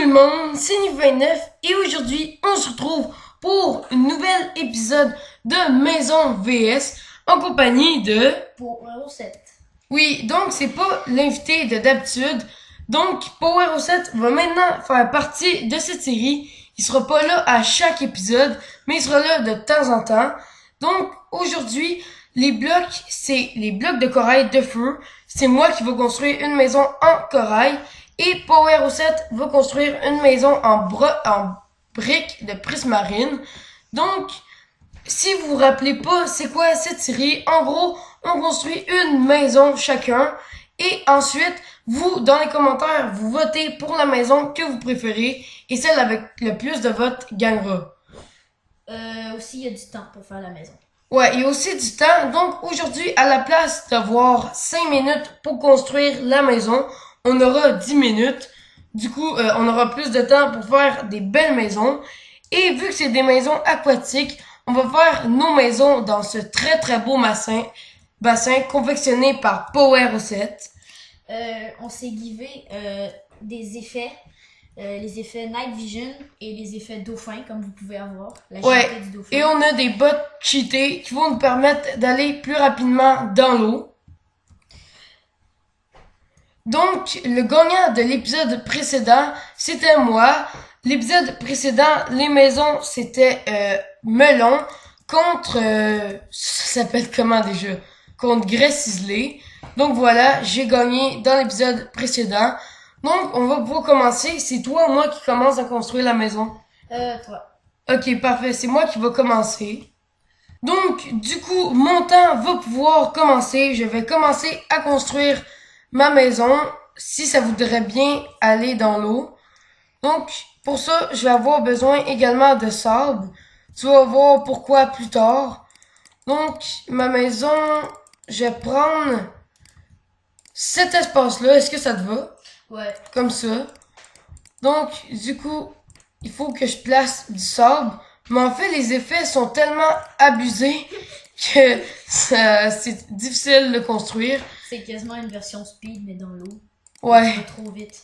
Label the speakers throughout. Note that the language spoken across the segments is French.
Speaker 1: le monde, c'est Nive29 et aujourd'hui on se retrouve pour un nouvel épisode de Maison VS en compagnie de...
Speaker 2: Power 7.
Speaker 1: Oui, donc c'est pas l'invité de d'habitude. Donc Power 7 va maintenant faire partie de cette série. Il sera pas là à chaque épisode, mais il sera là de temps en temps. Donc aujourd'hui, les blocs, c'est les blocs de corail de feu. C'est moi qui vais construire une maison en corail. Et Power 7 va construire une maison en briques de prismarine. Donc, si vous vous rappelez pas c'est quoi cette série, en gros, on construit une maison chacun. Et ensuite, vous, dans les commentaires, vous votez pour la maison que vous préférez. Et celle avec le plus de votes gagnera.
Speaker 2: Aussi, il y a du temps pour faire la maison.
Speaker 1: Ouais, il y a aussi du temps. Donc aujourd'hui, à la place d'avoir 5 minutes pour construire la maison, on aura 10 minutes. Du coup, on aura plus de temps pour faire des belles maisons. Et vu que c'est des maisons aquatiques, on va faire nos maisons dans ce très très beau bassin confectionné par Power 7.
Speaker 2: On s'est givé des effets, les effets Night Vision et les effets Dauphin, comme vous pouvez avoir. La
Speaker 1: Ouais,
Speaker 2: agilité du Dauphin.
Speaker 1: et on a des bots cheatés qui vont nous permettre d'aller plus rapidement dans l'eau. Donc, le gagnant de l'épisode précédent, c'était moi. L'épisode précédent, les maisons, c'était Melon contre... ça s'appelle comment déjà? Contre Graisse Ciselée. Donc voilà, j'ai gagné dans l'épisode précédent. Donc, on va pouvoir commencer. C'est toi ou moi qui commence à construire la maison?
Speaker 2: Toi.
Speaker 1: Ok, parfait. C'est moi qui va commencer. Donc, du coup, mon temps va pouvoir commencer. Je vais commencer à construire ma maison si ça voudrait bien aller dans l'eau. Donc, pour ça, je vais avoir besoin également de sable. Tu vas voir pourquoi plus tard. Donc, ma maison, je vais prendre cet espace-là. Est-ce que ça te va?
Speaker 2: Ouais.
Speaker 1: Comme ça. Donc, du coup, il faut que je place du sable. Mais en fait, les effets sont tellement abusés que c'est difficile de construire.
Speaker 2: C'est quasiment une version speed, mais dans l'eau.
Speaker 1: Ouais.
Speaker 2: Ça va trop vite.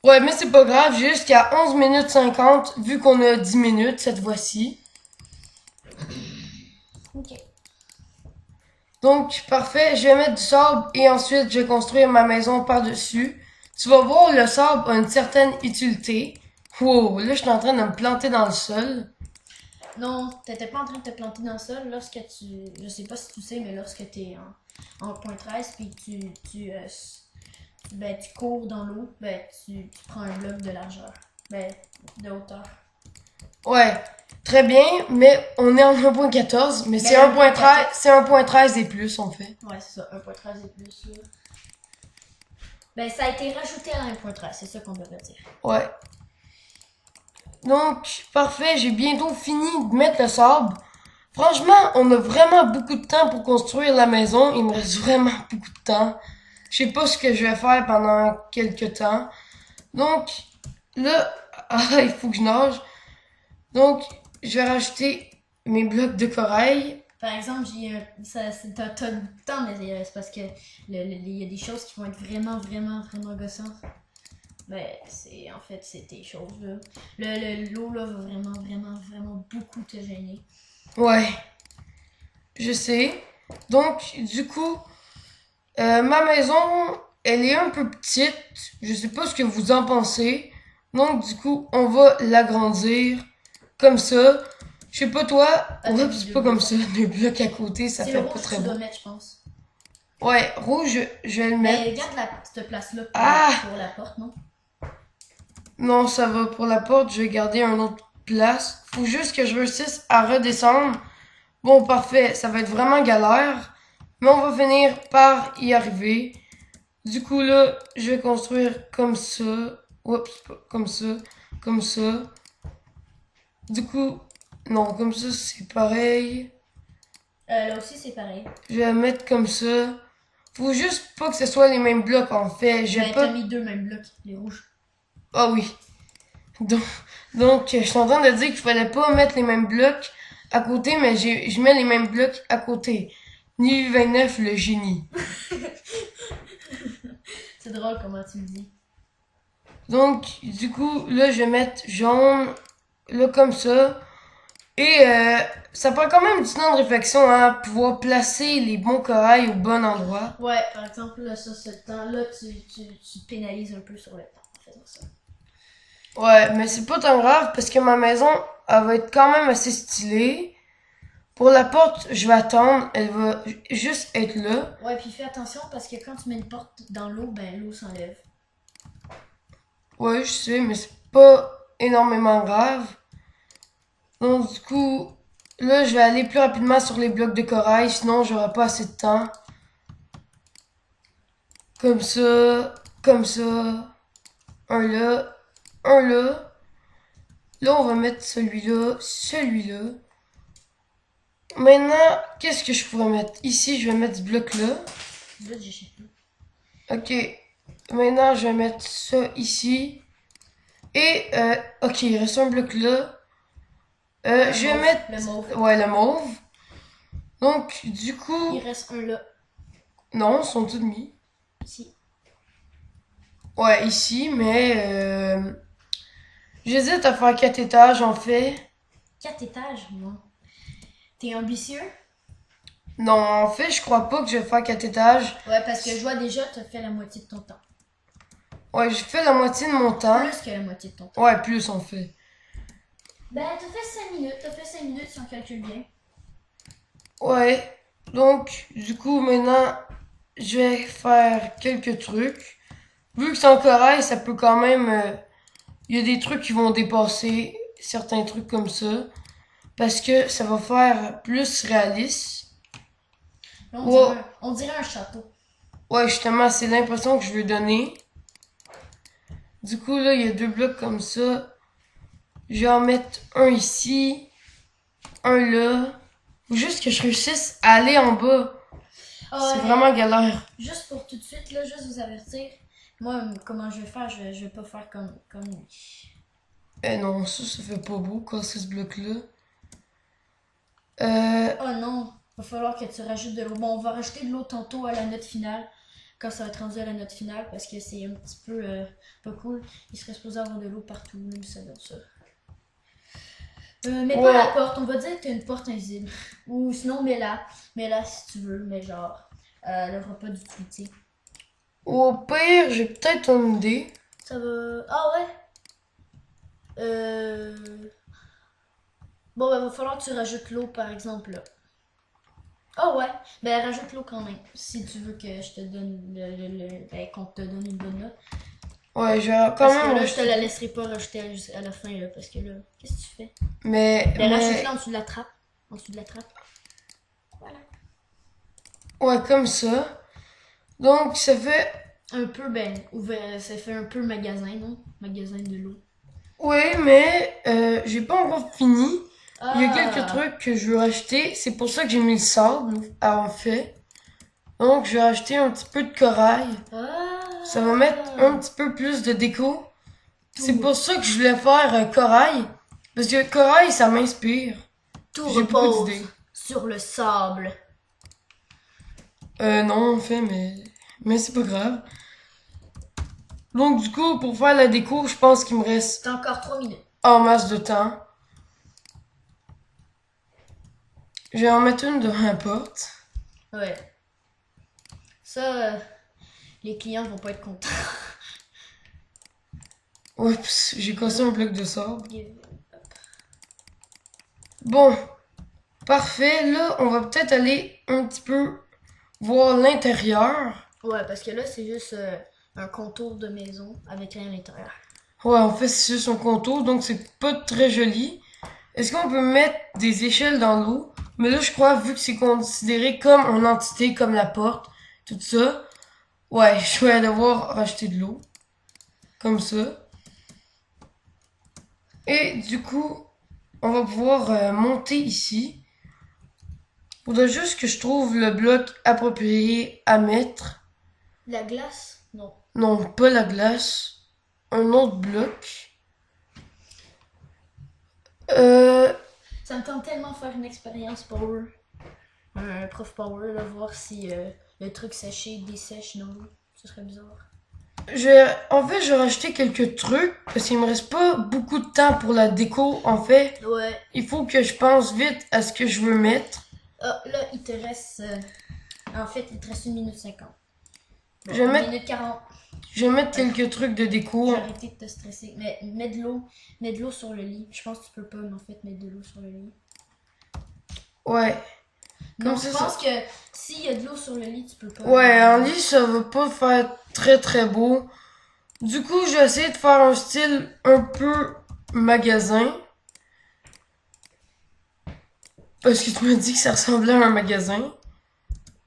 Speaker 1: Ouais, mais c'est pas grave, j'ai jusqu'à 11 minutes 50, vu qu'on a 10 minutes cette fois-ci.
Speaker 2: Ok.
Speaker 1: Donc, parfait, je vais mettre du sable et ensuite je vais construire ma maison par-dessus. Tu vas voir, le sable a une certaine utilité. Wow, là je suis en train de me planter dans le sol.
Speaker 2: Non, t'étais pas en train de te planter dans le sol lorsque tu... Je sais pas si tu sais, mais lorsque t'es en point 13 puis tu cours dans l'eau, tu prends un bloc de largeur. De hauteur.
Speaker 1: Ouais, très bien, mais on est en 1.14, mais c'est 1.13, c'est 1.13 et plus en fait.
Speaker 2: Ouais, c'est ça, 1.13 et plus. Ça a été rajouté à 1.13, c'est ça qu'on devrait dire.
Speaker 1: Ouais. Donc, parfait, j'ai bientôt fini de mettre le sable. Franchement, on a vraiment beaucoup de temps pour construire la maison. Il me reste vraiment beaucoup de temps. Je sais pas ce que je vais faire pendant quelques temps. Donc, là, il faut que je nage. Donc, je vais rajouter mes blocs de corail.
Speaker 2: Par exemple, t'as du temps, mais c'est parce que il y a des choses qui vont être vraiment, vraiment, vraiment gossantes. C'est tes choses, là. L'eau, là, va vraiment, vraiment, vraiment beaucoup te gêner.
Speaker 1: Ouais, je sais. Donc, du coup, ma maison, elle est un peu petite. Je sais pas ce que vous en pensez. Donc, du coup, on va l'agrandir comme ça. Je sais pas toi. Oups, c'est pas comme ça. Deux blocs à côté, ça fait pas très
Speaker 2: beau.
Speaker 1: beau.
Speaker 2: Tu dois mettre, je pense.
Speaker 1: Ouais, rouge, je vais le mettre.
Speaker 2: Mais regarde cette place-là pour la porte, non?
Speaker 1: Non, ça va pour la porte. Je vais garder un autre place. Faut juste que je réussisse à redescendre. Bon, parfait. Ça va être vraiment galère. Mais on va finir par y arriver. Du coup, là, je vais construire comme ça. Oups, comme ça. Comme ça. Du coup, non, comme ça, c'est pareil.
Speaker 2: Là aussi, c'est pareil.
Speaker 1: Je vais la mettre comme ça. Faut juste pas que ce soit les mêmes blocs, en fait.
Speaker 2: T'as mis deux mêmes blocs, les rouges.
Speaker 1: Ah oui. Donc, je suis en train de dire qu'il fallait pas mettre les mêmes blocs à côté, mais je mets les mêmes blocs à côté. Ni 29, le génie.
Speaker 2: C'est drôle comment tu le dis.
Speaker 1: Donc, du coup, là, je vais mettre jaune, là, comme ça. Et ça prend quand même du temps de réflexion, hein, pouvoir placer les bons corails au bon endroit.
Speaker 2: Ouais, par exemple, là, ça, ce temps-là, tu te pénalises un peu sur le temps en faisant ça.
Speaker 1: Ouais, mais c'est pas tant grave parce que ma maison, elle va être quand même assez stylée. Pour la porte, je vais attendre, elle va juste être là.
Speaker 2: Ouais, puis fais attention parce que quand tu mets une porte dans l'eau, ben l'eau s'enlève.
Speaker 1: Ouais, je sais, mais c'est pas énormément grave. Donc, du coup, là, je vais aller plus rapidement sur les blocs de corail, sinon j'aurai pas assez de temps. Comme ça, comme ça. Un là, un là. Là, on va mettre celui-là, celui-là. Maintenant, qu'est-ce que je pourrais mettre? Ici, je vais mettre ce bloc-là.
Speaker 2: Là, j'ai
Speaker 1: Ok. Maintenant, je vais mettre ça ici. Et, ok, il reste un bloc là. Je vais mettre...
Speaker 2: le mauve.
Speaker 1: Ouais, le mauve. Donc, du coup...
Speaker 2: Il reste un là.
Speaker 1: Non, ils sont tous mis.
Speaker 2: Ici.
Speaker 1: Ouais, ici, mais... J'hésite à faire 4 étages, en fait.
Speaker 2: 4 étages, non. T'es ambitieux?
Speaker 1: Non, en fait, je crois pas que je vais faire 4 étages.
Speaker 2: Ouais, parce que je vois déjà, t'as fait la moitié de ton temps.
Speaker 1: Ouais, j'ai fait la moitié de mon temps.
Speaker 2: Plus que la moitié de ton temps.
Speaker 1: Ouais, plus, en fait.
Speaker 2: Ben, t'as fait 5 minutes. T'as fait 5 minutes si on calcule bien.
Speaker 1: Ouais, donc, du coup, maintenant, je vais faire quelques trucs. Vu que c'est en corail, ça peut quand même... Il y a des trucs qui vont dépasser certains trucs comme ça. Parce que ça va faire plus réaliste.
Speaker 2: Là,
Speaker 1: Ouais,
Speaker 2: on dirait un château.
Speaker 1: ouais, justement, c'est l'impression que je veux donner. Du coup, là, il y a 2 blocs comme ça. Je vais en mettre un ici, un là. Faut juste que je réussisse à aller en bas. C'est vraiment galère.
Speaker 2: Juste pour tout de suite, là, juste vous avertir. Moi, comment je vais faire, je vais pas faire comme lui.
Speaker 1: Eh non, ça fait pas beau, casser ce bloc-là.
Speaker 2: Oh non, va falloir que tu rajoutes de l'eau. Bon, on va rajouter de l'eau tantôt à la note finale. Quand ça va être rendu à la note finale, parce que c'est un petit peu pas cool. Il serait supposé avoir de l'eau partout, même ça donne ça. Mais pas la porte, on va dire que t'as une porte invisible. Ou sinon, mets-la si tu veux, mais genre, elle aura pas d'utilité.
Speaker 1: Au pire, j'ai peut-être une idée.
Speaker 2: Ça va. Ah ouais? Euh. Bon, ben, va falloir que tu rajoutes l'eau, par exemple, là. Ah ouais, ben rajoute l'eau quand même, si tu veux que je te donne ben, qu'on te donne une bonne note.
Speaker 1: Ouais, je vais quand
Speaker 2: Parce
Speaker 1: même
Speaker 2: que là, je te
Speaker 1: rajouter.
Speaker 2: la laisserai pas rajouter à la fin, là, parce que là, qu'est-ce que tu fais?
Speaker 1: Mais,
Speaker 2: Ben
Speaker 1: mais,
Speaker 2: rajoute-la en dessous de la trappe. En dessous de la trappe. Voilà.
Speaker 1: ouais, comme ça. Donc, ça fait,
Speaker 2: Un peu, ben, ouvert, ça fait un peu magasin, non? Magasin de l'eau.
Speaker 1: ouais, mais, j'ai pas encore fini. Il y a quelques
Speaker 2: Ah!
Speaker 1: trucs que je veux racheter. C'est pour ça que j'ai mis le sable, en fait. Donc, je vais acheter un petit peu de corail.
Speaker 2: Ah!
Speaker 1: Ça va mettre un petit peu plus de déco. C'est
Speaker 2: Tout,
Speaker 1: pour ça que je voulais faire corail. Parce que corail, ça m'inspire.
Speaker 2: tout
Speaker 1: J'ai beaucoup
Speaker 2: repose
Speaker 1: d'idées.
Speaker 2: sur le sable.
Speaker 1: Non, en fait, mais c'est pas grave. Donc, du coup, pour faire la déco, je pense qu'il me reste
Speaker 2: T'as encore 3 minutes.
Speaker 1: en masse de temps. Je vais en mettre une devant la porte.
Speaker 2: Ouais. Ça, les clients vont pas être contents.
Speaker 1: Oups, j'ai cassé un bloc de sable.
Speaker 2: Give-
Speaker 1: Bon, parfait. Là, on va peut-être aller un petit peu voir l'intérieur.
Speaker 2: Ouais, parce que là, c'est juste un contour de maison avec rien à l'intérieur.
Speaker 1: Ouais, en fait, c'est juste un contour, donc c'est pas très joli. Est-ce qu'on peut mettre des échelles dans l'eau? Mais là, je crois, vu que c'est considéré comme une entité, comme la porte, tout ça, ouais, je vais devoir racheter de l'eau. Comme ça. Et du coup, on va pouvoir monter ici. Faudrait juste que je trouve le bloc approprié à mettre.
Speaker 2: La glace? Non.
Speaker 1: Non, pas la glace. Un autre bloc. Euh,
Speaker 2: Ça me tente tellement de faire une expérience power. Un prof power, là, voir si le truc séché dessèche dans l'eau. Ce serait bizarre.
Speaker 1: En fait, je vais rajouter quelques trucs parce qu'il me reste pas beaucoup de temps pour la déco. En fait,
Speaker 2: Ouais.
Speaker 1: il faut que je pense vite à ce que je veux mettre.
Speaker 2: Ah, là, il te reste. En fait, il te reste 1 minute 50. Bon,
Speaker 1: Je vais
Speaker 2: 1
Speaker 1: mettre,
Speaker 2: minute 40.
Speaker 1: je vais mettre quelques trucs de déco.
Speaker 2: J'ai arrêté de te stresser. Mais mets de l'eau. Mets de l'eau sur le lit. Je pense que tu peux pas, mais en fait, mettre de l'eau sur le lit.
Speaker 1: Ouais.
Speaker 2: Non,
Speaker 1: Comme
Speaker 2: je
Speaker 1: ça,
Speaker 2: pense que s'il y a de l'eau sur le lit, tu peux pas.
Speaker 1: Ouais, un lit, ça va pas faire très très beau. Du coup, je vais essayer de faire un style un peu magasin. Parce que tu m'as dit que ça ressemblait à un magasin.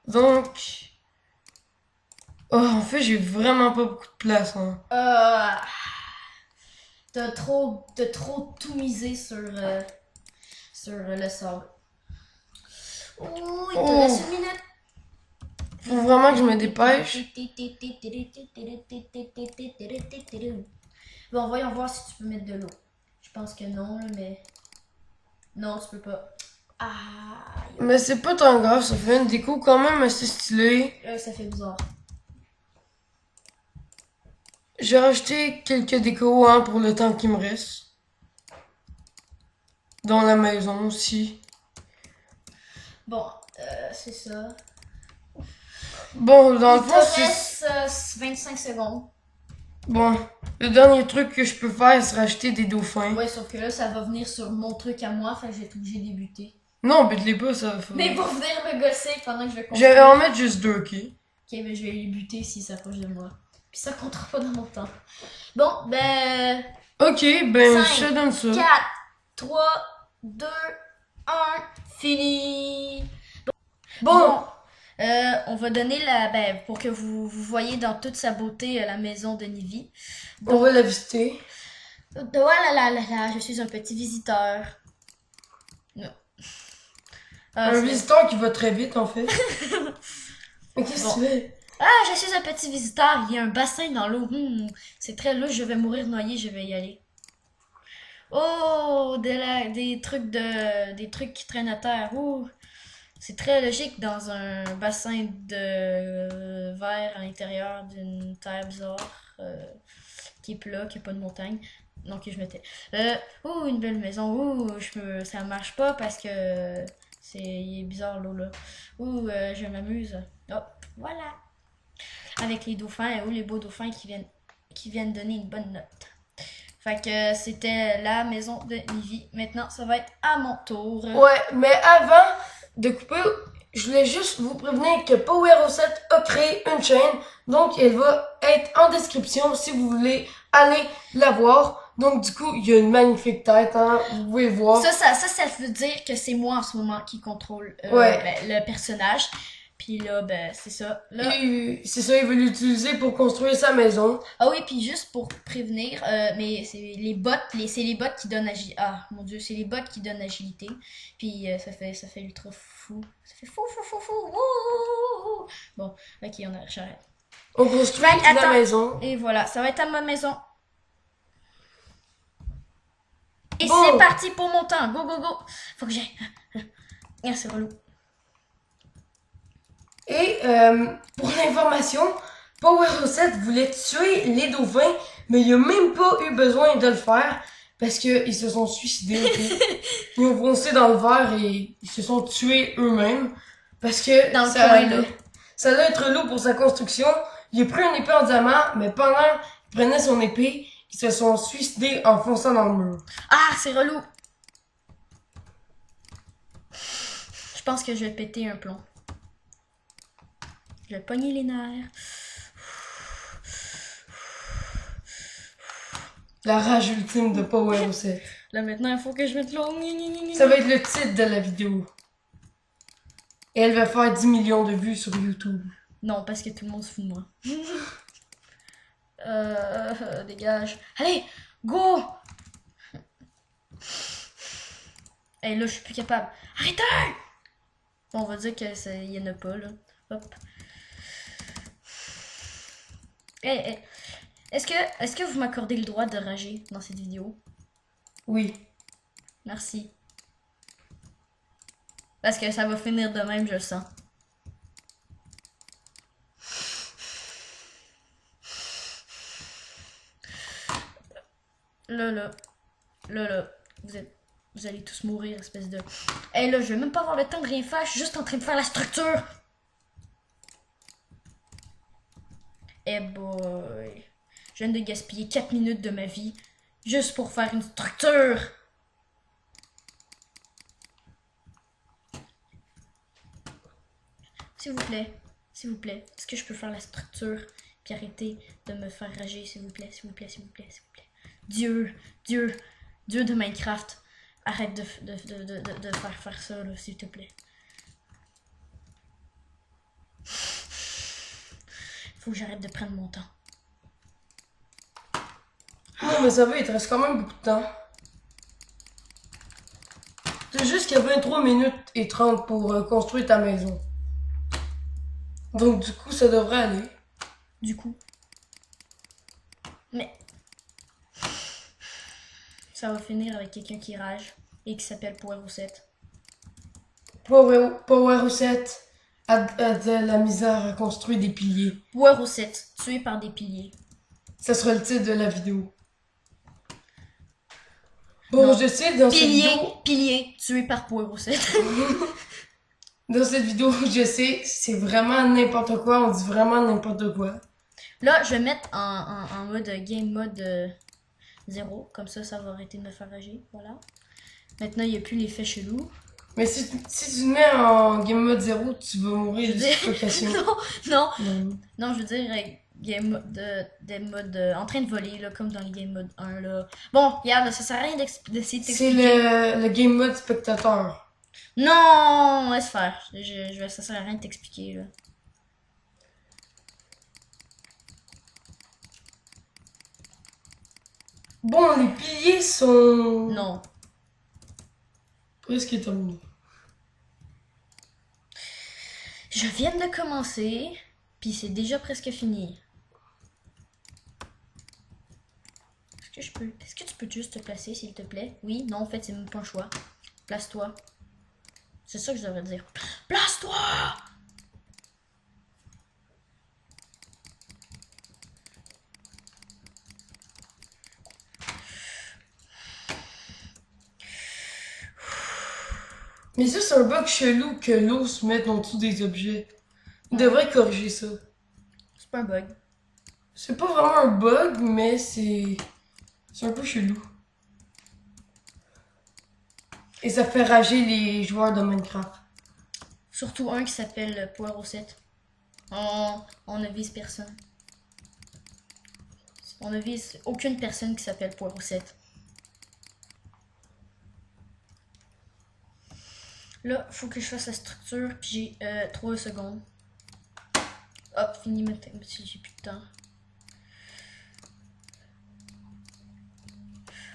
Speaker 1: Donc... Oh, en fait, j'ai vraiment pas beaucoup de place, hein.
Speaker 2: T'as trop tout misé sur le sable. Oh, il te
Speaker 1: Oh,
Speaker 2: reste 1 minute.
Speaker 1: faut vraiment que je me dépêche.
Speaker 2: Bon, voyons voir si tu peux mettre de l'eau. Je pense que non, là, mais. Non, tu peux pas. Ah,
Speaker 1: Mais c'est pas tant grave, ça fait une déco quand même assez stylée.
Speaker 2: ça fait bizarre.
Speaker 1: J'ai rajouté quelques décos, hein, pour le temps qui me reste. Dans la maison aussi.
Speaker 2: Bon, c'est ça.
Speaker 1: Bon, dans le
Speaker 2: Il
Speaker 1: fond,
Speaker 2: te
Speaker 1: c'est...
Speaker 2: reste 25 secondes.
Speaker 1: Bon, le dernier truc que je peux faire, c'est racheter des dauphins.
Speaker 2: Ouais, sauf que là, ça va venir sur mon truc à moi, fait que je vais être obligé de débuter.
Speaker 1: Non, bute-les pas, ça va.
Speaker 2: Mais pour venir me gosser pendant que je vais
Speaker 1: Je
Speaker 2: construire.
Speaker 1: vais en mettre juste deux, ok?
Speaker 2: Ok, mais je vais les buter s'ils s'approchent de moi. Puis ça comptera pas dans mon temps. Bon, ben.
Speaker 1: Ok, ben, je
Speaker 2: 5,
Speaker 1: te donne ça.
Speaker 2: 4, 3, 2, 1, fini. Bon, on va donner pour que vous voyez dans toute sa beauté la maison de Nivy.
Speaker 1: On va la visiter.
Speaker 2: Voilà, là, là, là, je suis un petit visiteur. Non. Ah,
Speaker 1: Un
Speaker 2: c'est-
Speaker 1: visiteur qui va très vite, en fait. Mais qu'est-ce que
Speaker 2: Bon.
Speaker 1: tu fais?
Speaker 2: Ah, je suis un petit visiteur. Il y a un bassin dans l'eau. C'est très louche. Je vais mourir noyé. Je vais y aller. Oh, des trucs qui traînent à terre. Ouh. C'est très logique dans un bassin de verre à l'intérieur d'une terre bizarre qui est plat, qui n'a pas de montagne. Donc je mettais. Une belle maison. Ça marche pas parce que il est bizarre l'eau là. Je m'amuse. Oh, voilà. Avec les dauphins, les beaux dauphins qui viennent donner une bonne note. Fait que c'était la maison de Nivy. Maintenant, ça va être à mon tour.
Speaker 1: Ouais, mais avant de couper, je voulais juste vous prévenir que Power 7 a créé une chaîne. Donc, elle va être en description si vous voulez aller la voir. Donc, du coup, il y a une magnifique tête, hein. Vous pouvez voir.
Speaker 2: Ça veut dire que c'est moi en ce moment qui contrôle
Speaker 1: Ouais.
Speaker 2: le personnage. Puis là, c'est ça. Là,
Speaker 1: C'est ça, il veut l'utiliser pour construire sa maison.
Speaker 2: ah oui, puis juste pour prévenir, mais c'est les bots, c'est les bots qui donnent agilité. Ah mon dieu, c'est les bots qui donnent agilité. Puis ça fait ultra fou. Ça fait fou, fou, fou, fou. Wouh! Bon, ok, j'arrête.
Speaker 1: On construit la
Speaker 2: Attends.
Speaker 1: maison.
Speaker 2: Et voilà, ça va être à ma maison. Et
Speaker 1: Bon.
Speaker 2: c'est parti pour mon temps. Go, go, go. Faut que j'aille. Ah, c'est relou.
Speaker 1: Et pour l'information, Power 7 voulait tuer les dauphins, mais il a même pas eu besoin de le faire parce que ils se sont suicidés. Ils ont foncé dans le verre et ils se sont tués eux-mêmes parce que
Speaker 2: Dans le coin, là.
Speaker 1: ça allait être lourd pour sa construction. Il a pris une épée en diamant, mais pendant qu'il prenait son épée, ils se sont suicidés en fonçant dans le mur.
Speaker 2: Ah, c'est relou. Je pense que je vais péter un plomb. Je vais pogner les nerfs.
Speaker 1: La rage ultime de Power 7.
Speaker 2: Là maintenant, il faut que je mette l'eau.
Speaker 1: Ça va être le titre de la vidéo. Et elle va faire 10 millions de vues sur YouTube.
Speaker 2: Non, parce que tout le monde se fout de moi. Dégage. Allez, go! Et là, je suis plus capable. Arrêtez! Bon, on va dire qu'il y en a pas, là. Hop. Est-ce que vous m'accordez le droit de rager dans cette vidéo?
Speaker 1: Oui.
Speaker 2: Merci. Parce que ça va finir de même, je le sens. Là, vous allez tous mourir, espèce de... Hey là, je vais même pas avoir le temps de rien faire, je suis juste en train de faire la structure. Eh boy. Je viens de gaspiller 4 minutes de ma vie juste pour faire une structure. S'il vous plaît, est-ce que je peux faire la structure puis arrêter de me faire rager, s'il vous plaît, s'il vous plaît, s'il vous plaît, s'il vous plaît. Dieu de Minecraft, arrête de faire ça, là, s'il te plaît. Faut que j'arrête de prendre mon temps.
Speaker 1: Non, mais ça va, il te reste quand même beaucoup de temps. C'est juste qu'il y a 23 minutes et 30 pour construire ta maison. Donc, du coup, ça devrait aller.
Speaker 2: Du coup. Mais. Ça va finir avec quelqu'un qui rage et qui s'appelle Power7.
Speaker 1: Power7 a de la misère à construire des piliers.
Speaker 2: Power7, tué par des piliers.
Speaker 1: Ça sera le titre de la vidéo. Bon,
Speaker 2: Non.
Speaker 1: je sais, dans cette vidéo...
Speaker 2: Pilier, tué par Power7.
Speaker 1: Dans cette vidéo, je sais, c'est vraiment n'importe quoi, on dit vraiment n'importe quoi.
Speaker 2: Là, je vais mettre en mode game mode 0, comme ça va arrêter de me faire rager, voilà. Maintenant, il n'y a plus l'effet chelou.
Speaker 1: Mais si tu te mets en game mode 0, tu vas mourir de suffocation.
Speaker 2: Non, je veux dire game mode, des modes en train de voler, là, comme dans les game mode 1, là. Bon, regarde, ça sert à rien d'essayer de
Speaker 1: C'est
Speaker 2: t'expliquer.
Speaker 1: le game mode spectateur.
Speaker 2: Non, laisse faire. Ça sert à rien de t'expliquer, là.
Speaker 1: Bon, les piliers sont...
Speaker 2: Non.
Speaker 1: Presque terminés.
Speaker 2: Je viens de commencer, puis c'est déjà presque fini. Est-ce que tu peux juste te placer, s'il te plaît? Oui, non, en fait, c'est même pas un choix. Place-toi. C'est ça que je devrais dire. Place-toi!
Speaker 1: Mais ça, c'est un bug chelou que l'eau se mette en dessous des objets. Il devrait corriger ça.
Speaker 2: C'est pas un bug.
Speaker 1: C'est pas vraiment un bug, mais c'est un peu chelou. Et ça fait rager les joueurs de Minecraft.
Speaker 2: Surtout un qui s'appelle Power7. On ne vise personne. On ne vise aucune personne qui s'appelle Power7. Là, faut que je fasse la structure, puis j'ai 3 secondes. Hop, fini ma time, si j'ai plus de temps.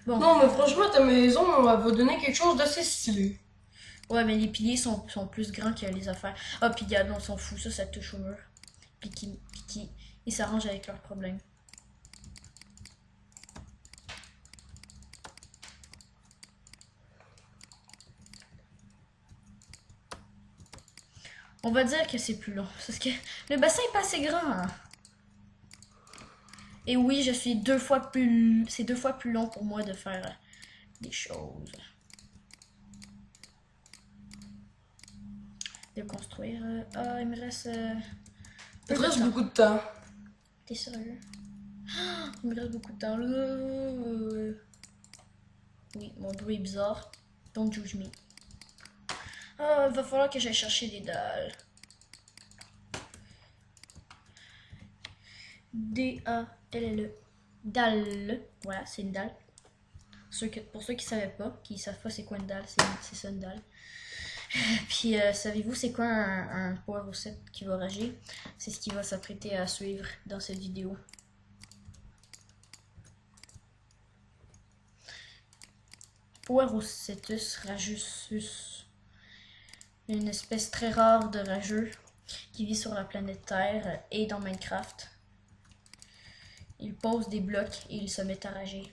Speaker 2: Bon.
Speaker 1: Non, mais franchement, ta maison, elle va donner quelque chose d'assez stylé.
Speaker 2: Ouais, mais les piliers sont plus grands que les affaires. Ah, puis regarde, on s'en fout, ça touche au mur. Puis ils s'arrangent avec leurs problèmes. On va dire que c'est plus long, parce que le bassin est pas assez grand. Hein. Et oui, c'est 2 fois plus long pour moi de faire des choses. De construire. Ah, il me reste.
Speaker 1: Il te reste beaucoup de temps.
Speaker 2: T'es sérieux? Il me reste beaucoup de temps. Oui, mon bruit est bizarre. Don't judge me. Ah, il va falloir que j'aille chercher des dalles. D-A-L-L-E. Dalle. Voilà, c'est une dalle. Pour ceux qui savaient pas, qui savent pas c'est quoi une dalle, c'est ça une dalle. Puis, savez-vous c'est quoi un Power7 qui va rager? C'est ce qui va s'apprêter à suivre dans cette vidéo. Power7 rageus. Une espèce très rare de rageux qui vit sur la planète Terre et dans Minecraft. Il pose des blocs et il se met à rager.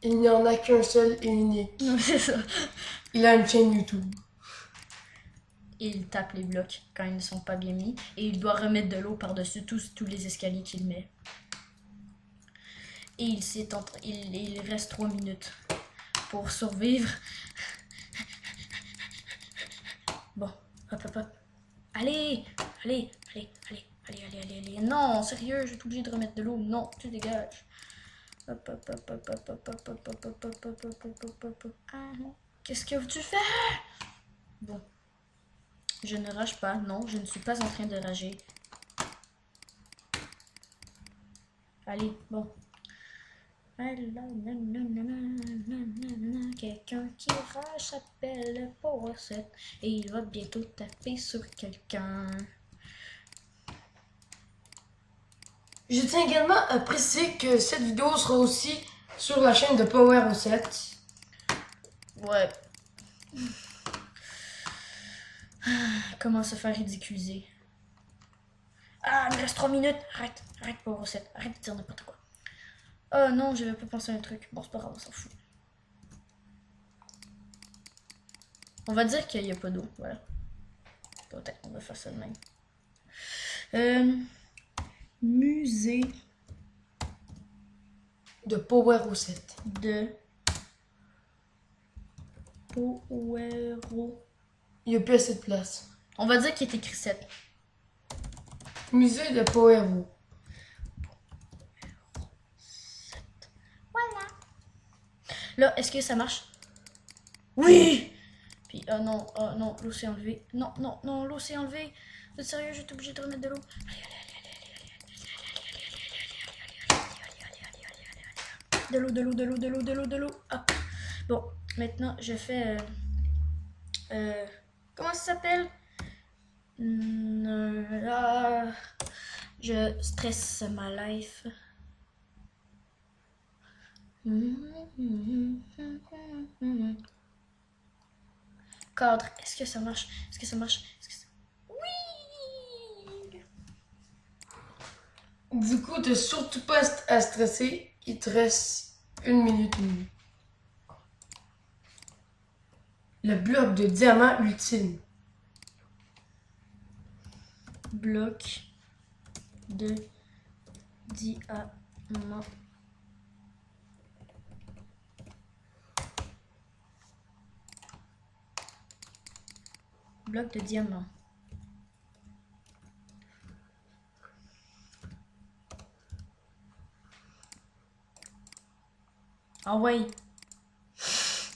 Speaker 1: Il n'y en a qu'un seul et unique.
Speaker 2: C'est ça.
Speaker 1: Il a une chaîne YouTube.
Speaker 2: Et il tape les blocs quand ils ne sont pas bien mis. Et il doit remettre de l'eau par-dessus tous les escaliers qu'il met. Et il reste 3 minutes pour survivre. Bon, hop, hop, hop. Allez. Non, sérieux, je suis obligé de remettre de l'eau. Non, tu dégages. Hop, hop, hop, hop, hop, hop, hop, hop, hop, hop, hop, hop, hop, hop, hop, hop. Ah non. Qu'est-ce que tu fais? Bon. Je ne rage pas. Non, je ne suis pas en train de rager. Allez, bon. Quelqu'un qui rage s'appelle Power7 et il va bientôt taper sur quelqu'un.
Speaker 1: Je tiens également à préciser que cette vidéo sera aussi sur la chaîne de Power07.
Speaker 2: Ouais. Comment se faire ridiculiser? Ah, il me reste 3 minutes. Arrête, Power7. Arrête de dire n'importe quoi. Oh non, j'avais pas pensé à un truc. Bon, c'est pas grave, on s'en fout. On va dire qu'il n'y a pas d'eau, voilà. Peut-être qu'on va faire ça de même. Musée
Speaker 1: De Power07.
Speaker 2: de Power.
Speaker 1: Il n'y a plus assez de place.
Speaker 2: On va dire qu'il est écrit 7.
Speaker 1: Musée de Power.
Speaker 2: Voilà. Là, est-ce que ça marche? Oui! Puis, oh non, l'eau s'est enlevée. Non, l'eau s'est enlevée. Vous êtes sérieux, j'étais obligée de remettre de l'eau. De l'eau. Ah. Bon, maintenant, je fais... comment ça s'appelle? Je stresse ma life. Cadre, est-ce que ça marche? Oui!
Speaker 1: Du coup, t'as surtout pas à stresser. Il te reste 1 minute et demie. Le bloc de diamant ultime.
Speaker 2: Bloc de diamant. Bloc de diamant. Ah ouais.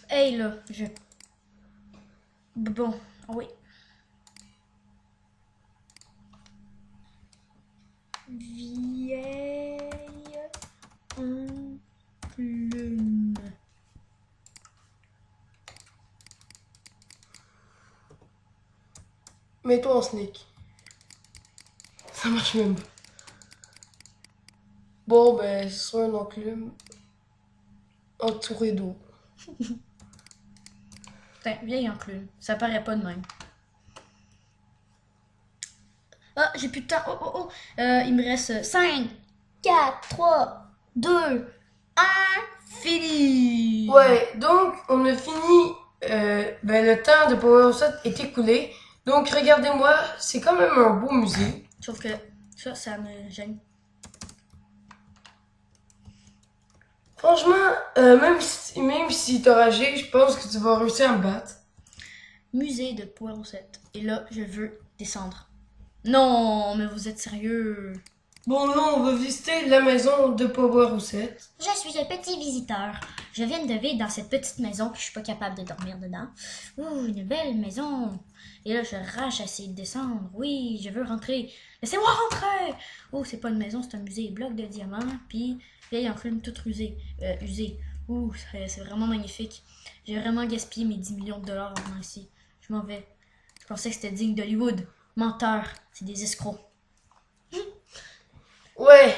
Speaker 2: Hey là, Bon, ah oui. Vieille enclume.
Speaker 1: Mets-toi en sneak. Ça marche même pas. Bon, ben, ce sera un enclume entouré d'eau.
Speaker 2: Putain, vieille enclume. Ça paraît pas de même. Ah, j'ai plus de temps. Il me reste 5, 4, 3, 2, 1. Fini!
Speaker 1: Ouais, donc on a fini. Le temps de Power7 est écoulé. Donc regardez-moi, c'est quand même un beau musée.
Speaker 2: Sauf que ça me gêne.
Speaker 1: Franchement, même si t'as ragé, je pense que tu vas réussir à me battre.
Speaker 2: Musée de Power7. Et là, je veux descendre. Non, mais vous êtes sérieux?
Speaker 1: Bon, là, on va visiter la maison de Power7.
Speaker 2: Je suis un petit visiteur. Je viens de vivre dans cette petite maison que je suis pas capable de dormir dedans. Ouh, une belle maison. Et là, je rage à essayer de descendre. Oui, je veux rentrer. Laissez-moi rentrer. Oh, c'est pas une maison, c'est un musée. Bloc de diamants, puis vieille enclume toute usée. Ouh, c'est vraiment magnifique. J'ai vraiment gaspillé mes 10 millions de dollars en venant ici. Je m'en vais. Je pensais que c'était digne d'Hollywood. Menteur, c'est des escrocs.
Speaker 1: Ouais,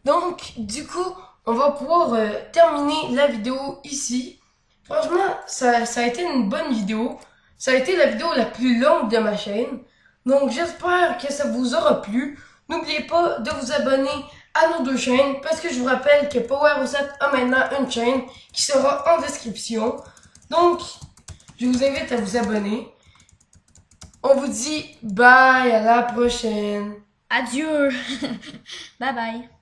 Speaker 1: donc du coup, on va pouvoir terminer la vidéo ici. Franchement, ça a été une bonne vidéo. Ça a été la vidéo la plus longue de ma chaîne. Donc j'espère que ça vous aura plu. N'oubliez pas de vous abonner à nos deux chaînes parce que je vous rappelle que Power7 a maintenant une chaîne qui sera en description. Donc, je vous invite à vous abonner. On vous dit bye, à la prochaine.
Speaker 2: Adieu. Bye bye.